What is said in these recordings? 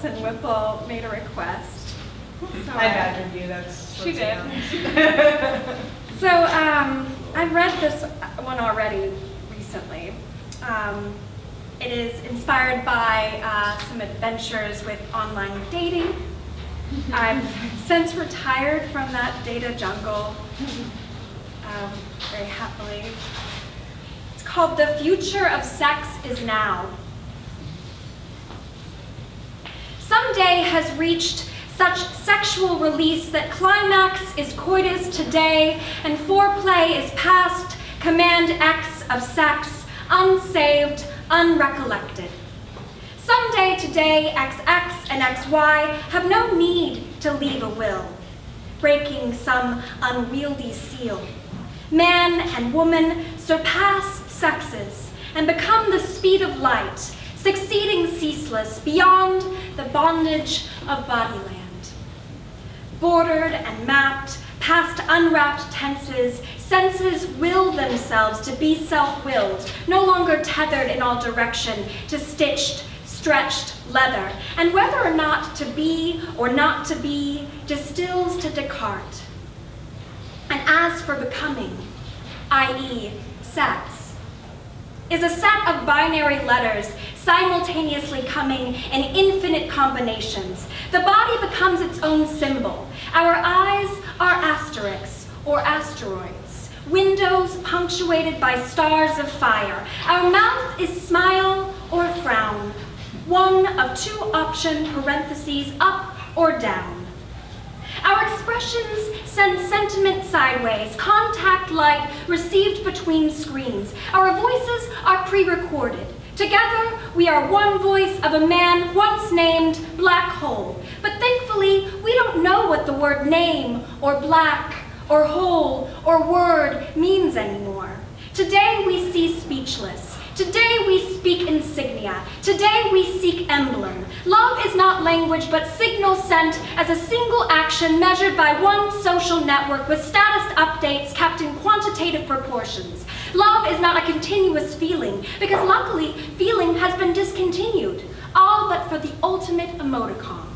Allison Whipple made a request. So I badgered you, that's She what's did. down. So I've read this one already recently. It is inspired by some adventures with online dating. I've since retired from that data jungle very happily. It's called The Future of Sex is Now. Someday has reached such sexual release that climax is coitus today and foreplay is past command X of sex, unsaved, unrecollected. Someday today XX and XY have no need to leave a will, breaking some unwieldy seal. Man and woman surpass sexes and become the speed of light, succeeding ceaseless beyond the bondage of bodyland. Bordered and mapped past unwrapped tenses, senses will themselves to be self-willed, no longer tethered in all direction to stitched, stretched leather, and whether or not to be or not to be distills to Descartes. And as for becoming, i.e. sex, is a set of binary letters simultaneously coming in infinite combinations. The body becomes its own symbol. Our eyes are asterisks or asteroids, windows punctuated by stars of fire. Our mouth is smile or frown, one of two option parentheses up or down. Our expressions send sentiment sideways, contact light received between screens. Our voices are pre-recorded. Together, we are one voice of a man once named Black Hole. But thankfully, we don't know what the word name or black or hole or word means anymore. Today, we see speechless. Today we speak insignia. Today we seek emblem. Love is not language, but signal sent as a single action measured by one social network with status updates kept in quantitative proportions. Love is not a continuous feeling, because luckily, feeling has been discontinued, all but for the ultimate emoticon.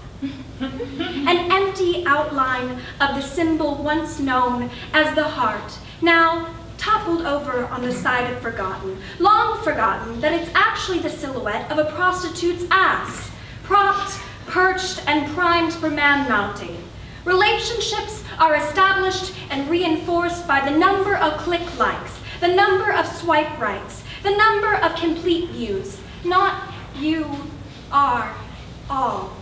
An empty outline of the symbol once known as the heart, now toppled over on the side of forgotten, long forgotten that it's actually the silhouette of a prostitute's ass, propped, perched, and primed for man-mounting. Relationships are established and reinforced by the number of click likes, the number of swipe rights, the number of complete views, not you are all,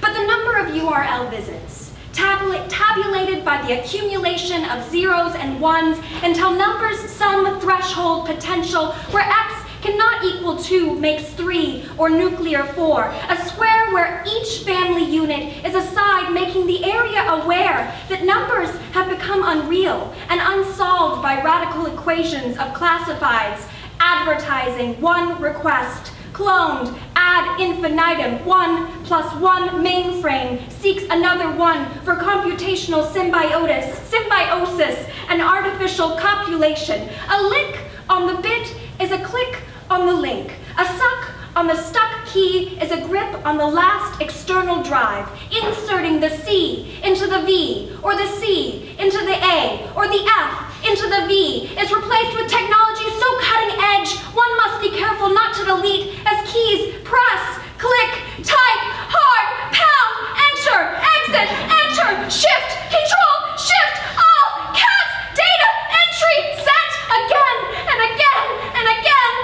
but the number of URL visits, tabulated by the accumulation of zeros and ones until numbers some threshold potential where X cannot equal 2 makes 3 or nuclear 4, a square where each family unit is a side making the area aware that numbers have become unreal and unsolved by radical equations of classifieds, advertising, one request, cloned, ad infinitum, 1 plus 1 mainframe seeks another one for computational symbiosis and artificial copulation. A lick on the bit is a click on the link. A suck on the stuck key is a grip on the last external drive, inserting the C into the V, or the C into the A, or the F into the V is replaced with technology so cutting edge, one must be careful not to delete as keys press, click, type, hard, pound, enter, exit, enter, shift, control, shift, all, caps, data, entry, sent, again, and again, and again,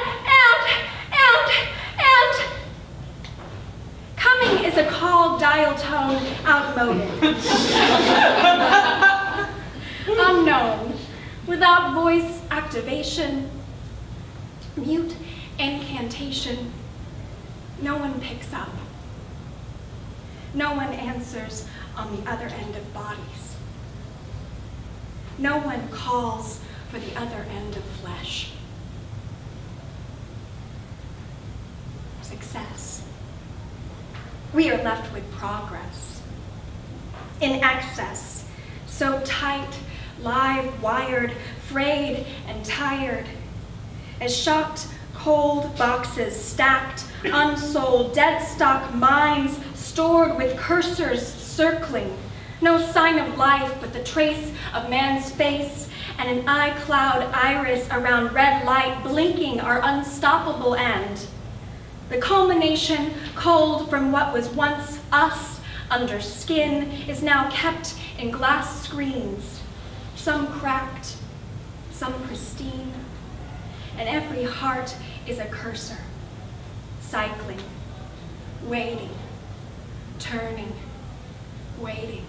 and. Coming is a call dial tone outmoded. Unknown. Without voice activation, mute incantation, no one picks up. No one answers on the other end of bodies. No one calls for the other end of flesh. Success. We are left with progress. In excess, so tight, live, wired, frayed, and tired, as shocked cold boxes stacked, unsold, dead stock mines stored with cursors circling. No sign of life but the trace of man's face and an eye-cloud iris around red light blinking our unstoppable end. The culmination, cold from what was once us under skin, is now kept in glass screens, some cracked, some pristine, and every heart is a cursor, cycling, waiting, turning, waiting.